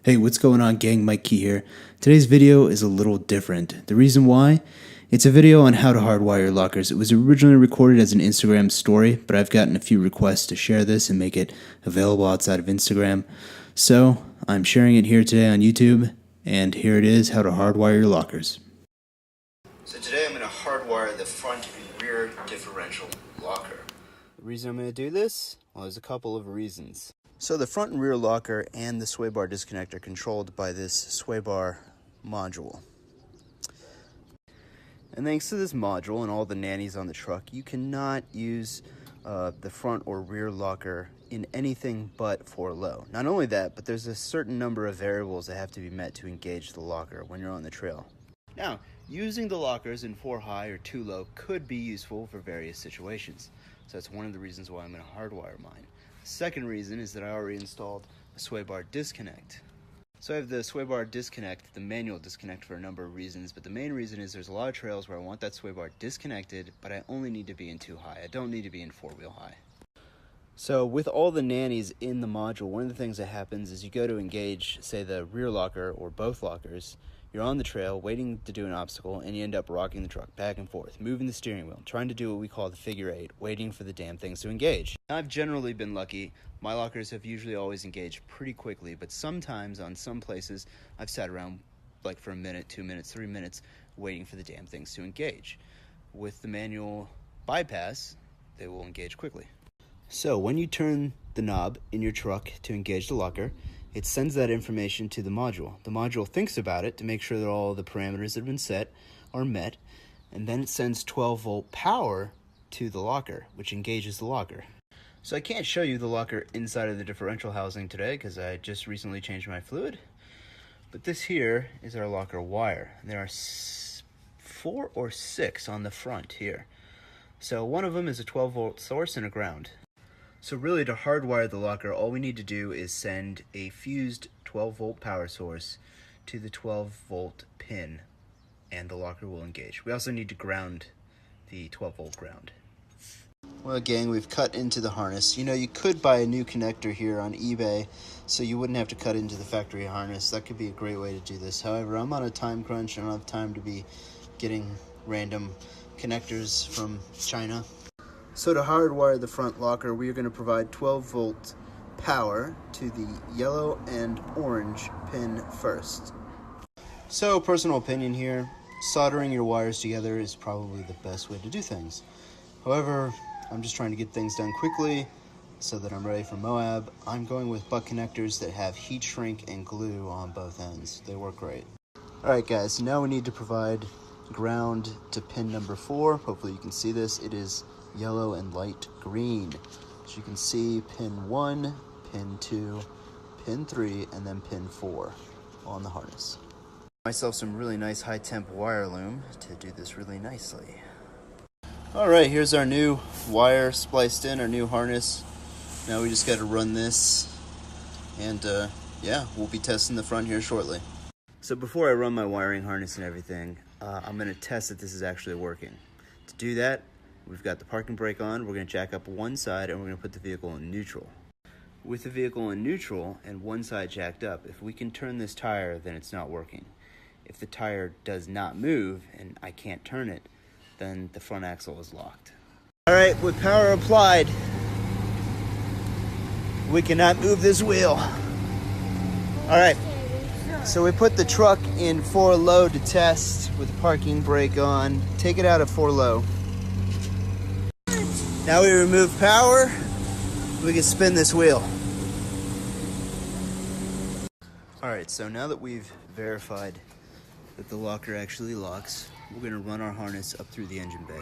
Hey, what's going on, gang? Mike Key here. Today's video is a little different. The reason why? It's a video on how to hardwire your lockers. It was originally recorded as an Instagram story, but I've gotten a few requests to share this and make it available outside of Instagram. So I'm sharing it here today on YouTube, and here it is, how to hardwire your lockers. So today I'm going to hardwire the front and rear differential locker. The reason I'm going to do this? Well, there's a couple of reasons. So the front and rear locker and the sway bar disconnect are controlled by this sway bar module. And thanks to this module and all the nannies on the truck, you cannot use the front or rear locker in anything but 4 low. Not only that, but there's a certain number of variables that have to be met to engage the locker when you're on the trail. Now, using the lockers in 4 high or 2 low could be useful for various situations. So that's one of the reasons why I'm going to hardwire mine. Second reason is that I already installed a sway bar disconnect. So I have the sway bar disconnect, the manual disconnect, for a number of reasons, but the main reason is there's a lot of trails where I want that sway bar disconnected, but I only need to be in 2 high. I don't need to be in 4-wheel high. So with all the nannies in the module, one of the things that happens is you go to engage, say, the rear locker or both lockers. You're on the trail waiting to do an obstacle, and you end up rocking the truck back and forth, moving the steering wheel, trying to do what we call the figure 8, waiting for the damn things to engage. I've generally been lucky. My lockers have usually always engaged pretty quickly, but sometimes on some places I've sat around like for a minute, 2 minutes, 3 minutes waiting for the damn things to engage. With the manual bypass, they will engage quickly. So when you turn the knob in your truck to engage the locker, it sends that information to the module. The module thinks about it to make sure that all the parameters that have been set are met, and then it sends 12-volt power to the locker, which engages the locker. So I can't show you the locker inside of the differential housing today because I just recently changed my fluid, but this here is our locker wire. There are 4 or 6 on the front here. So one of them is a 12-volt source and a ground. So really, to hardwire the locker, all we need to do is send a fused 12-volt power source to the 12-volt pin, and the locker will engage. We also need to ground the 12-volt ground. Well, gang, we've cut into the harness. You know, you could buy a new connector here on eBay, so you wouldn't have to cut into the factory harness. That could be a great way to do this. However, I'm on a time crunch. I don't have time to be getting random connectors from China. So to hardwire the front locker, we are going to provide 12-volt power to the yellow and orange pin first. So, personal opinion here, soldering your wires together is probably the best way to do things. However, I'm just trying to get things done quickly so that I'm ready for Moab. I'm going with butt connectors that have heat shrink and glue on both ends. They work great. Alright guys, now we need to provide ground to pin number 4. Hopefully you can see this. It is yellow and light green. As you can see, pin 1, pin 2, pin 3, and then pin 4 on the harness. Myself some really nice high temp wire loom to do this really nicely. Alright, here's our new wire spliced in, our new harness. Now we just got to run this, and yeah, we'll be testing the front here shortly. So before I run my wiring harness and everything, I'm going to test that this is actually working. To do that, we've got the parking brake on. We're going to jack up one side and we're going to put the vehicle in neutral. With the vehicle in neutral and one side jacked up, if we can turn this tire, then it's not working. If the tire does not move and I can't turn it, then the front axle is locked. All right, with power applied, we cannot move this wheel. All right, so we put the truck in 4 low to test with the parking brake on. Take it out of 4 low. Now we remove power, we can spin this wheel. Alright, so now that we've verified that the locker actually locks, we're going to run our harness up through the engine bay.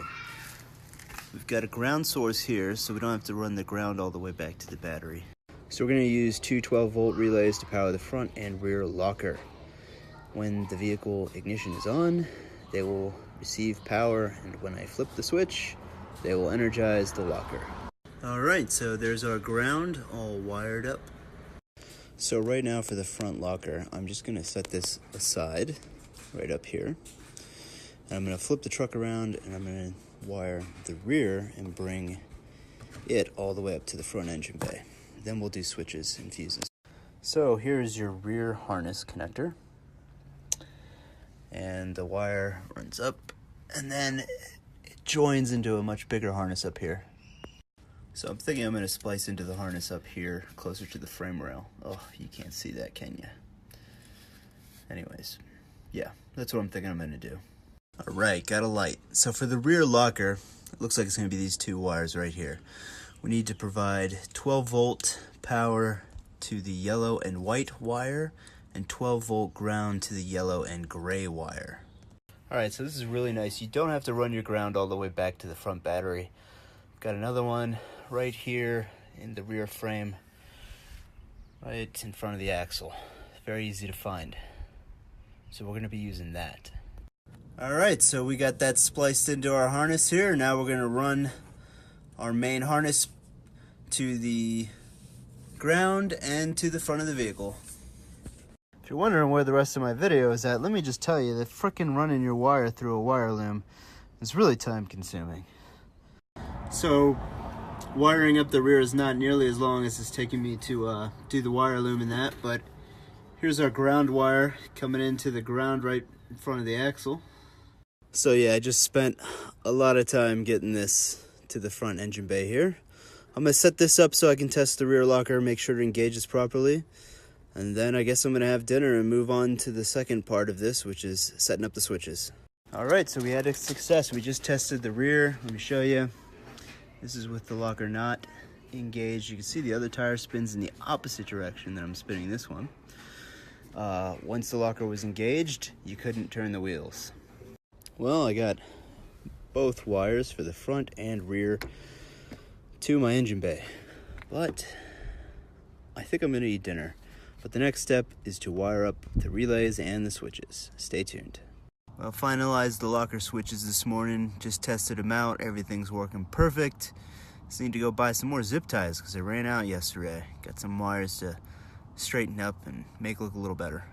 We've got a ground source here, so we don't have to run the ground all the way back to the battery. So we're going to use 2 12-volt relays to power the front and rear locker. When the vehicle ignition is on, they will receive power, and when I flip the switch, they will energize the locker. Alright, so there's our ground all wired up. So right now for the front locker, I'm just going to set this aside right up here. And I'm going to flip the truck around and I'm going to wire the rear and bring it all the way up to the front engine bay. Then we'll do switches and fuses. So here's your rear harness connector. And the wire runs up and then it joins into a much bigger harness up here. So I'm thinking I'm going to splice into the harness up here closer to the frame rail. Oh, you can't see that, can you? Anyways, yeah, that's what I'm thinking I'm going to do. All right, got a light. So for the rear locker, it looks like it's going to be these two wires right here. We need to provide 12 volt power to the yellow and white wire and 12 volt ground to the yellow and gray wire. All right, so this is really nice. You don't have to run your ground all the way back to the front battery. Got another one right here in the rear frame, right in front of the axle. Very easy to find. So we're gonna be using that. All right, so we got that spliced into our harness here. Now we're gonna run our main harness to the ground and to the front of the vehicle. If you're wondering where the rest of my video is at, let me just tell you that frickin' running your wire through a wire loom is really time consuming. So wiring up the rear is not nearly as long as it's taking me to do the wire loom in that, but here's our ground wire coming into the ground right in front of the axle. So yeah, I just spent a lot of time getting this to the front engine bay here. I'm gonna set this up so I can test the rear locker, make sure it engages properly. And then I guess I'm gonna have dinner and move on to the second part of this, which is setting up the switches. All right, so we had a success. We just tested the rear. Let me show you. This is with the locker not engaged. You can see the other tire spins in the opposite direction that I'm spinning this one. Once the locker was engaged, you couldn't turn the wheels. Well, I got both wires for the front and rear to my engine bay, but I think I'm gonna eat dinner. But the next step is to wire up the relays and the switches. Stay tuned. Well, finalized the locker switches this morning. Just tested them out. Everything's working perfect. Just need to go buy some more zip ties because I ran out yesterday. Got some wires to straighten up and make look a little better.